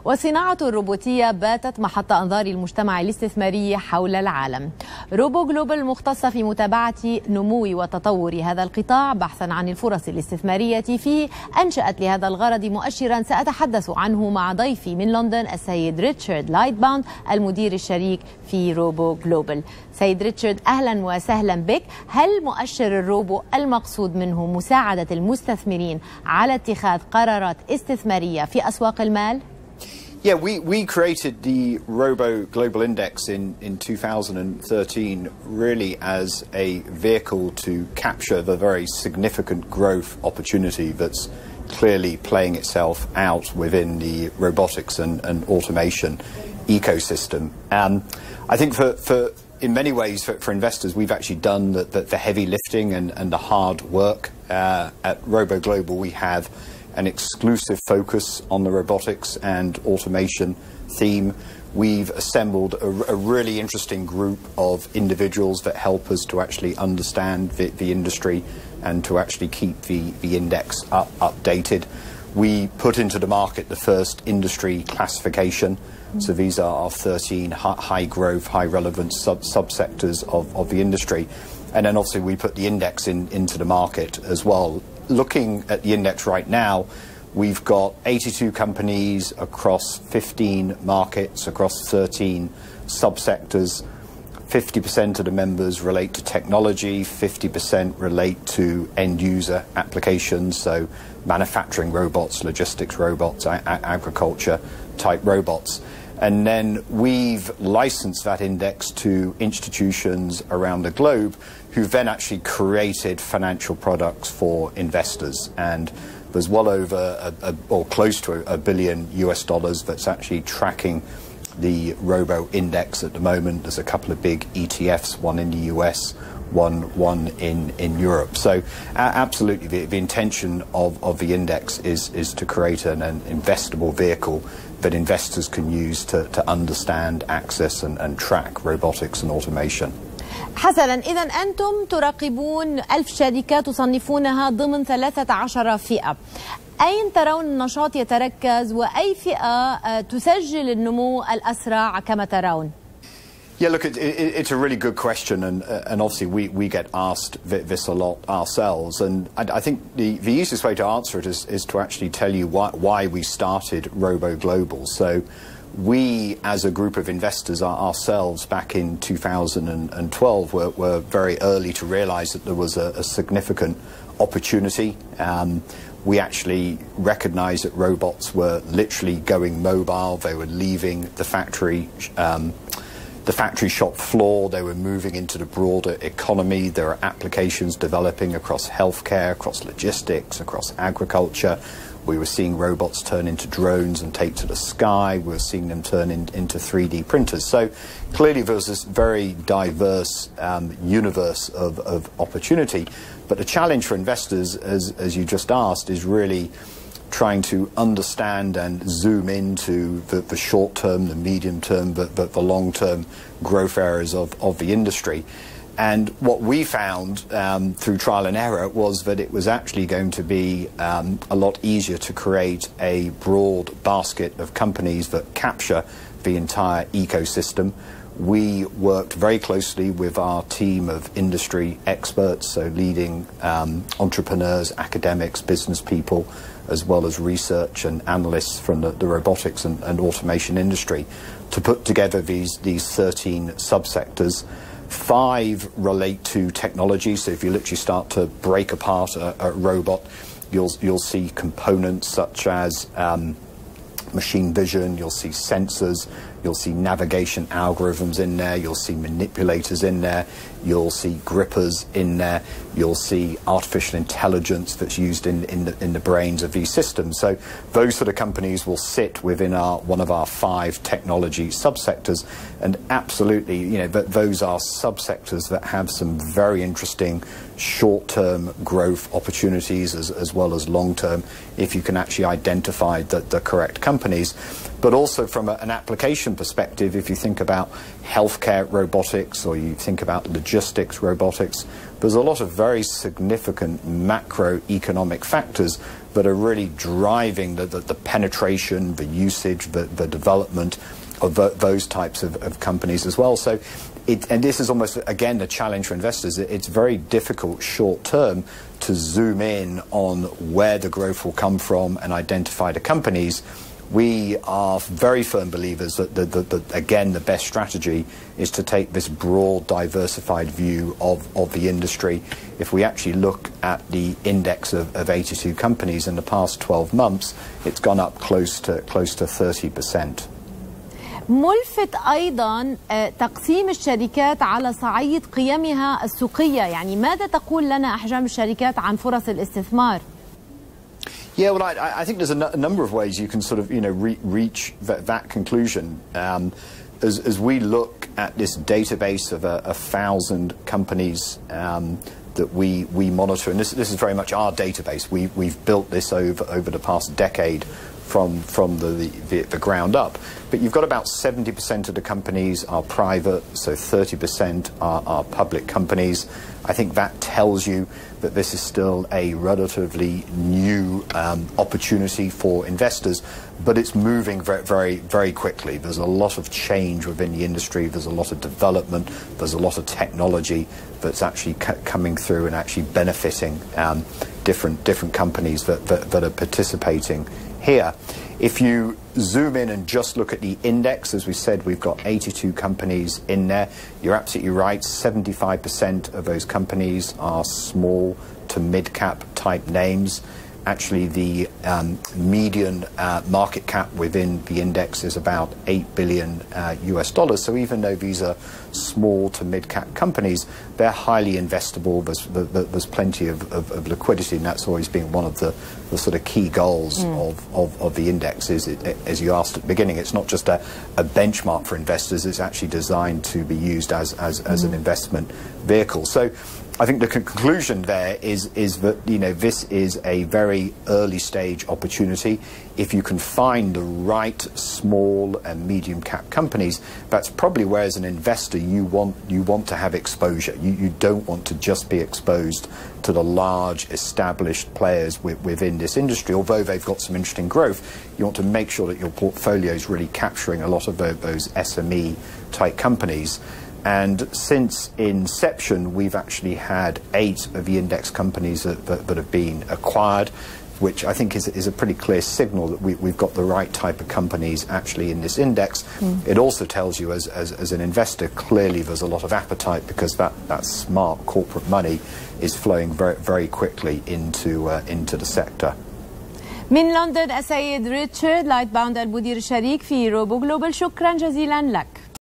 والصناعة الروبوتية باتت محط أنظار المجتمع الاستثماري حول العالم. روبوغلوبال مختصة في متابعة نمو وتطور هذا القطاع بحثا عن الفرص الاستثمارية فيه، أنشأت لهذا الغرض مؤشرا سأتحدث عنه مع ضيفي من لندن السيد ريتشارد لايتباوند المدير الشريك في روبوغلوبال. سيد ريتشارد، أهلا وسهلا بك. هل مؤشر الروبو المقصود منه مساعدة المستثمرين على اتخاذ قرارات استثمارية في أسواق المال؟ Yeah, we created the roboglobal index in 2013 really as a vehicle to capture the very significant growth opportunity that's clearly playing itself out within the robotics and automation ecosystem. I think in many ways for investors, we've actually done the heavy lifting and the hard work. At roboglobal, we have an exclusive focus on the robotics and automation theme. We've assembled a really interesting group of individuals that help us to actually understand the industry and to actually keep the index updated. We put into the market the first industry classification. So these are our 13 high growth, high relevance subsectors of the industry. And then obviously we put the index into the market as well. Looking at the index right now, we've got 82 companies across 15 markets, across 13 subsectors. 50% of the members relate to technology, 50% relate to end user applications, so manufacturing robots, logistics robots, agriculture type robots. And then we've licensed that index to institutions around the globe who've then actually created financial products for investors. And there's well over or close to $1 billion that's actually tracking the Robo Index at the moment. There's a couple of big ETFs, one in the US, one in Europe. So absolutely the intention of the index is to create an investable vehicle that investors can use to understand, access and track robotics and automation. حسنا، إذا أنتم تراقبون 1000 شركة تصنفونها ضمن 13 فئة. أين ترون النشاط يتركز وأي فئة تسجل النمو الأسرع كما ترون؟ Yeah, look, it's a really good question, and obviously we get asked this a lot ourselves, and I think the easiest way to answer it is to actually tell you why we started roboglobal. So we, as a group of investors ourselves back in 2012, were very early to realize that there was a significant opportunity. We actually recognized that robots were literally going mobile. They were leaving the factory shop floor. They were moving into the broader economy. There are applications developing across healthcare, across logistics, across agriculture. We were seeing robots turn into drones and take to the sky. We were seeing them turn into 3D printers. So clearly there was this very diverse universe of opportunity. But the challenge for investors, as you just asked, is really trying to understand and zoom into the short term, the medium term, the long term growth areas of the industry. And what we found through trial and error was that it was actually going to be a lot easier to create a broad basket of companies that capture the entire ecosystem. We worked very closely with our team of industry experts, so leading entrepreneurs, academics, business people, as well as research and analysts from the robotics and automation industry, to put together these 13 subsectors. 5 relate to technology, so if you literally start to break apart a robot, you'll see components such as machine vision, you'll see sensors, you'll see navigation algorithms in there, you'll see manipulators in there, you'll see grippers in there, you'll see artificial intelligence that's used in the brains of these systems. So those sort of companies will sit within one of our 5 technology subsectors, and absolutely, you know, those are subsectors that have some very interesting short-term growth opportunities as well as long-term, if you can actually identify the correct companies. But also from an application perspective, if you think about healthcare robotics or you think about logistics robotics, there's a lot of very significant macroeconomic factors that are really driving the penetration, the usage, the development of those types of companies as well. So, and this is almost, again, the challenge for investors. It's very difficult short term to zoom in on where the growth will come from and identify the companies. We are very firm believers that again, the best strategy is to take this broad, diversified view of the industry. If we actually look at the index of 82 companies in the past 12 months, it's gone up close to 30%. ملفت أيضا تقسيم الشركات على صعيد قيمها السوقية، يعني ماذا تقول لنا أحجام الشركات عن فرص الاستثمار؟ Yeah, well, I think there's a number of ways you can sort of, reach that conclusion. As we look at this database of 1,000 companies that we monitor, and this is very much our database. We've built this over the past decade from the ground up. But you've got about 70% of the companies are private, so 30% are public companies. I think that tells you that this is still a relatively new opportunity for investors, but it's moving very, very, very quickly. There's a lot of change within the industry. There's a lot of development. There's a lot of technology that's actually coming through and actually benefiting different companies that are participating here. If you zoom in and just look at the index, as we said, we've got 82 companies in there. You're absolutely right. 75% of those companies are small to mid-cap type names. Actually, the median market cap within the index is about $8 billion US dollars. So even though these are small to mid-cap companies, they're highly investable. There's plenty of liquidity, and that's always been one of the sort of key goals of the index. As you asked at the beginning, it's not just a benchmark for investors. It's actually designed to be used as an investment vehicle. So I think the conclusion there is that this is a very early stage opportunity. If you can find the right small and medium cap companies, that's probably where as an investor you want to have exposure. You don't want to just be exposed to the large established players within this industry. Although they've got some interesting growth, you want to make sure that your portfolio is really capturing a lot of those SME type companies. And since inception, we've actually had 8 of the index companies that have been acquired, which I think is a pretty clear signal that we've got the right type of companies actually in this index. It also tells you as an investor, clearly there's a lot of appetite because that smart corporate money is flowing very, very quickly into the sector. من لندن السيد ريتشارد لايتباوند المدير الشريك في روبو جلوبال، شكرا جزيلا لك.